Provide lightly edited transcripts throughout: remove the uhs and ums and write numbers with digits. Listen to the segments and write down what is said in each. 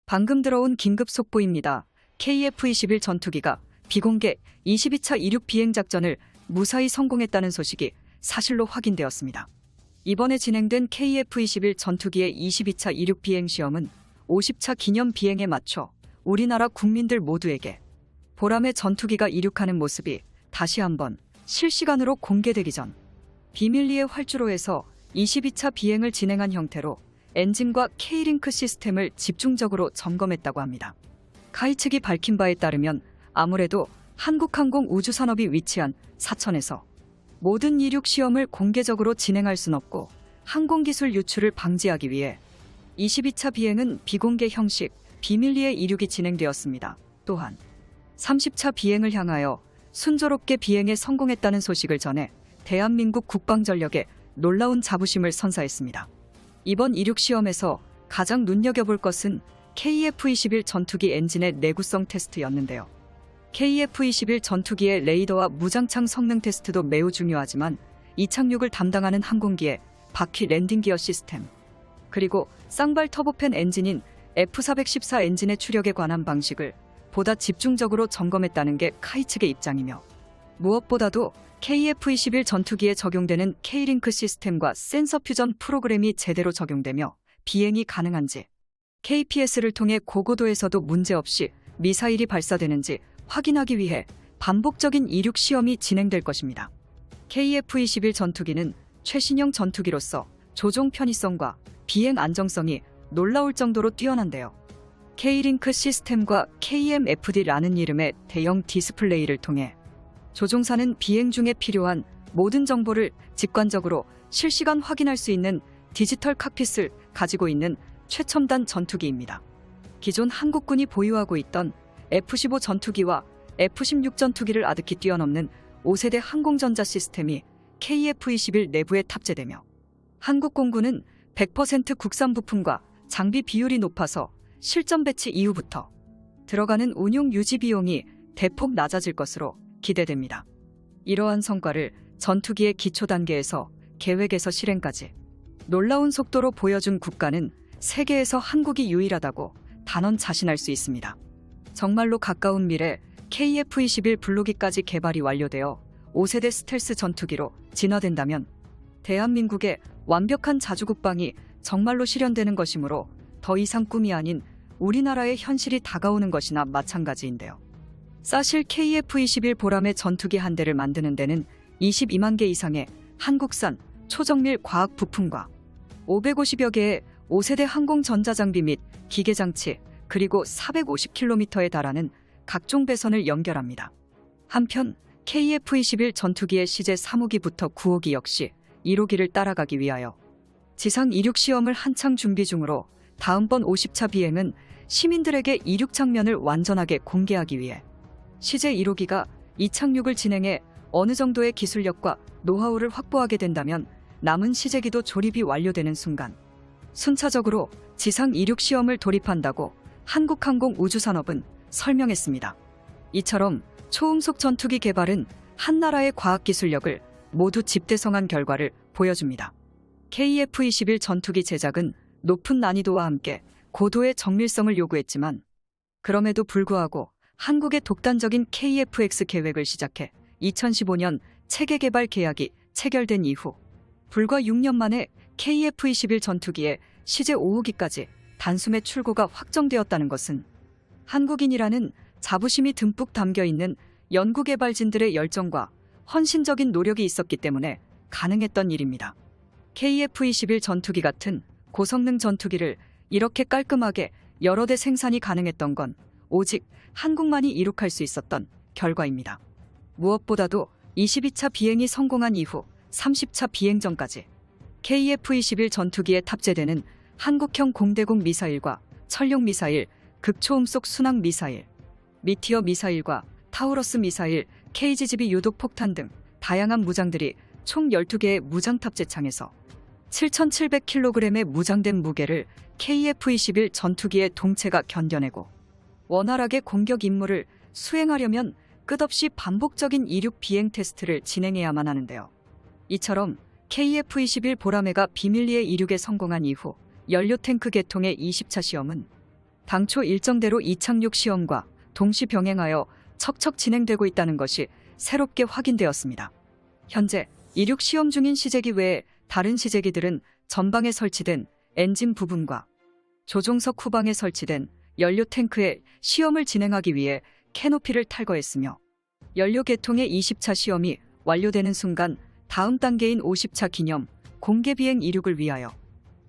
방금 들어온 긴급 속보입니다. KF-21 전투기가 비공개 22차 이륙 비행 작전을 무사히 성공했다는 소식이 사실로 확인되었습니다. 이번에 진행된 KF-21 전투기의 22차 이륙 비행 시험은 50차 기념 비행에 맞춰 우리나라 국민들 모두에게 보람의 전투기가 이륙하는 모습이 다시 한번 실시간으로 공개되기 전 비밀리에 활주로에서 22차 비행을 진행한 형태로 엔진과 K링크 시스템을 집중적으로 점검했다고 합니다. 카이 측이 밝힌 바에 따르면 아무래도 한국항공우주산업이 위치한 사천에서 모든 이륙 시험을 공개적으로 진행할 순 없고 항공기술 유출을 방지하기 위해 22차 비행은 비공개 형식 비밀리에 이륙이 진행되었습니다. 또한 30차 비행을 향하여 순조롭게 비행에 성공했다는 소식을 전해 대한민국 국방전력에 놀라운 자부심을 선사했습니다. 이번 이륙 시험에서 가장 눈여겨볼 것은 KF-21 전투기 엔진의 내구성 테스트였는데요. KF-21 전투기의 레이더와 무장창 성능 테스트도 매우 중요하지만 이착륙을 담당하는 항공기의 바퀴 랜딩 기어 시스템, 그리고 쌍발 터보팬 엔진인 F414 엔진의 추력에 관한 방식을 보다 집중적으로 점검했다는 게 카이 측의 입장이며, 무엇보다도 KF-21 전투기에 적용되는 K링크 시스템과 센서 퓨전 프로그램이 제대로 적용되며 비행이 가능한지, KPS를 통해 고고도에서도 문제없이 미사일이 발사되는지 확인하기 위해 반복적인 이륙 시험이 진행될 것입니다. KF-21 전투기는 최신형 전투기로서 조종 편의성과 비행 안정성이 놀라울 정도로 뛰어난데요. K링크 시스템과 KMFD라는 이름의 대형 디스플레이를 통해 조종사는 비행 중에 필요한 모든 정보를 직관적으로 실시간 확인할 수 있는 디지털 칵핏을 가지고 있는 최첨단 전투기입니다. 기존 한국군이 보유하고 있던 F-15 전투기와 F-16 전투기를 아득히 뛰어넘는 5세대 항공전자 시스템이 KF-21 내부에 탑재되며, 한국 공군은 100% 국산 부품과 장비 비율이 높아서 실전 배치 이후부터 들어가는 운용 유지 비용이 대폭 낮아질 것으로 기대됩니다. 이러한 성과를 전투기의 기초 단계에서 계획에서 실행까지 놀라운 속도로 보여준 국가는 세계에서 한국이 유일하다고 단언 자신할 수 있습니다. 정말로 가까운 미래 KF-21 블로기까지 개발이 완료되어 5세대 스텔스 전투기로 진화된다면 대한민국의 완벽한 자주국방이 정말로 실현되는 것이므로 더 이상 꿈이 아닌 우리나라의 현실이 다가오는 것이나 마찬가지인데요. 사실 KF-21 보람의 전투기 한 대를 만드는 데는 22만 개 이상의 한국산 초정밀 과학 부품과 550여 개의 5세대 항공 전자장비 및 기계장치, 그리고 450km에 달하는 각종 배선을 연결합니다. 한편 KF-21 전투기의 시제 3호기부터 9호기 역시 1호기를 따라가기 위하여 지상 이륙 시험을 한창 준비 중으로 다음번 50차 비행은 시민들에게 이륙 장면을 완전하게 공개하기 위해 시제 1호기가 이착륙을 진행해 어느 정도의 기술력과 노하우를 확보하게 된다면 남은 시제기도 조립이 완료되는 순간 순차적으로 지상 이륙 시험을 돌입한다고 한국항공우주산업은 설명했습니다. 이처럼 초음속 전투기 개발은 한 나라의 과학기술력을 모두 집대성한 결과를 보여줍니다. KF-21 전투기 제작은 높은 난이도와 함께 고도의 정밀성을 요구했지만, 그럼에도 불구하고 한국의 독단적인 KF-X 계획을 시작해 2015년 체계 개발 계약이 체결된 이후 불과 6년 만에 KF-21 전투기의 시제 5호기까지 단숨에 출고가 확정되었다는 것은 한국인이라는 자부심이 듬뿍 담겨있는 연구개발진들의 열정과 헌신적인 노력이 있었기 때문에 가능했던 일입니다. KF-21 전투기 같은 고성능 전투기를 이렇게 깔끔하게 여러 대 생산이 가능했던 건 오직 한국만이 이룩할 수 있었던 결과입니다. 무엇보다도 22차 비행이 성공한 이후 30차 비행 전까지 KF-21 전투기에 탑재되는 한국형 공대공 미사일과 천룡 미사일, 극초음속 순항 미사일, 미티어 미사일과 타우러스 미사일, KGGB 유독 폭탄 등 다양한 무장들이 총 12개의 무장 탑재창에서 7,700kg의 무장된 무게를 KF-21 전투기의 동체가 견뎌내고, 원활하게 공격 임무를 수행하려면 끝없이 반복적인 이륙 비행 테스트를 진행해야만 하는데요. 이처럼 KF-21 보라매가 비밀리에 이륙에 성공한 이후 연료 탱크 개통의 20차 시험은 당초 일정대로 이착륙 시험과 동시 병행하여 척척 진행되고 있다는 것이 새롭게 확인되었습니다. 현재 이륙 시험 중인 시제기 외에 다른 시제기들은 전방에 설치된 엔진 부분과 조종석 후방에 설치된 연료 탱크에 시험을 진행하기 위해 캐노피를 탈거했으며 연료 개통의 20차 시험이 완료되는 순간 다음 단계인 50차 기념 공개 비행 이륙을 위하여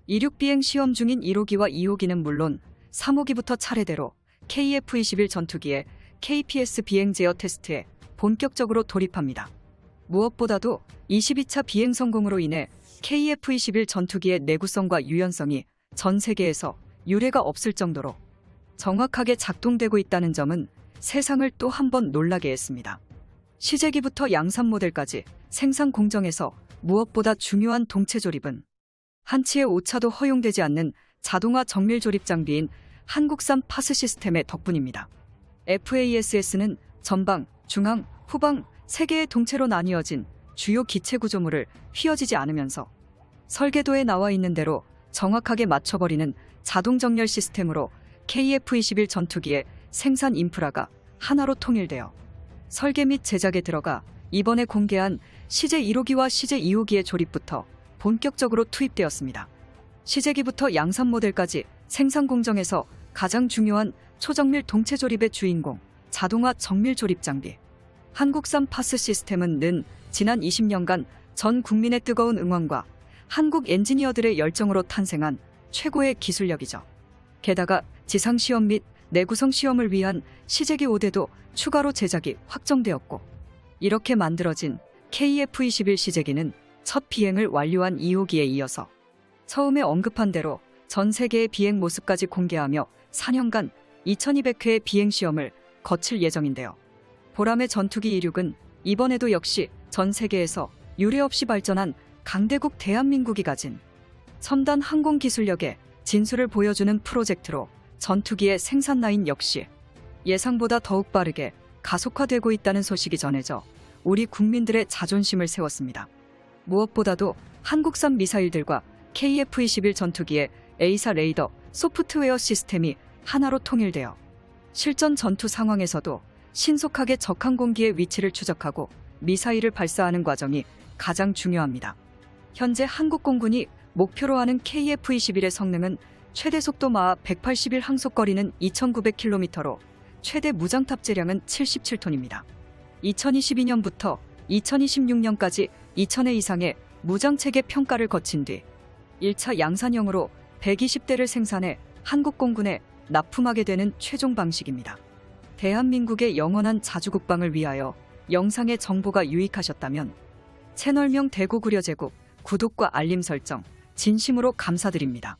이륙 비행 시험 중인 1호기와 2호기는 물론 3호기부터 차례대로 KF-21 전투기의 KPS 비행 제어 테스트에 본격적으로 돌입합니다. 무엇보다도 22차 비행 성공으로 인해 KF-21 전투기의 내구성과 유연성이 전 세계에서 유례가 없을 정도로 정확하게 작동되고 있다는 점은 세상을 또 한 번 놀라게 했습니다. 시제기부터 양산 모델까지 생산 공정에서 무엇보다 중요한 동체 조립은 한치의 오차도 허용되지 않는 자동화 정밀 조립 장비인 한국산 파스 시스템의 덕분입니다. FASS는 전방, 중앙, 후방 3개의 동체로 나뉘어진 주요 기체 구조물을 휘어지지 않으면서 설계도에 나와 있는 대로 정확하게 맞춰버리는 자동 정렬 시스템으로 KF-21 전투기의 생산 인프라가 하나로 통일되어 설계 및 제작에 들어가 이번에 공개한 시제 1호기와 시제 2호기의 조립부터 본격적으로 투입되었습니다. 시제기부터 양산 모델까지 생산 공정에서 가장 중요한 초정밀 동체 조립의 주인공, 자동화 정밀 조립 장비. 한국산 파스 시스템은 는 지난 20년간 전 국민의 뜨거운 응원과 한국 엔지니어들의 열정으로 탄생한 최고의 기술력이죠. 게다가 지상 시험 및 내구성 시험을 위한 시제기 5대도 추가로 제작이 확정되었고, 이렇게 만들어진 KF-21 시제기는 첫 비행을 완료한 2호기에 이어서 처음에 언급한 대로 전 세계의 비행 모습까지 공개하며 4년간 2200회의 비행 시험을 거칠 예정인데요. 보람의 전투기 이륙은 이번에도 역시 전 세계에서 유례없이 발전한 강대국 대한민국이 가진 첨단 항공 기술력의 진수를 보여주는 프로젝트로 전투기의 생산 라인 역시 예상보다 더욱 빠르게 가속화되고 있다는 소식이 전해져 우리 국민들의 자존심을 세웠습니다. 무엇보다도 한국산 미사일들과 KF-21 전투기의 A사 레이더 소프트웨어 시스템이 하나로 통일되어 실전 전투 상황에서도 신속하게 적 항공기의 위치를 추적하고 미사일을 발사하는 과정이 가장 중요합니다. 현재 한국 공군이 목표로 하는 KF-21의 성능은 최대 속도 마하 181 항속거리는 2900km로 최대 무장 탑재량은 77톤입니다. 2022년부터 2026년까지 2000회 이상의 무장체계 평가를 거친 뒤 1차 양산형으로 120대를 생산해 한국 공군에 납품하게 되는 최종 방식입니다. 대한민국의 영원한 자주국방을 위하여 영상의 정보가 유익하셨다면 채널명 대구구려제국 구독과 알림 설정 진심으로 감사드립니다.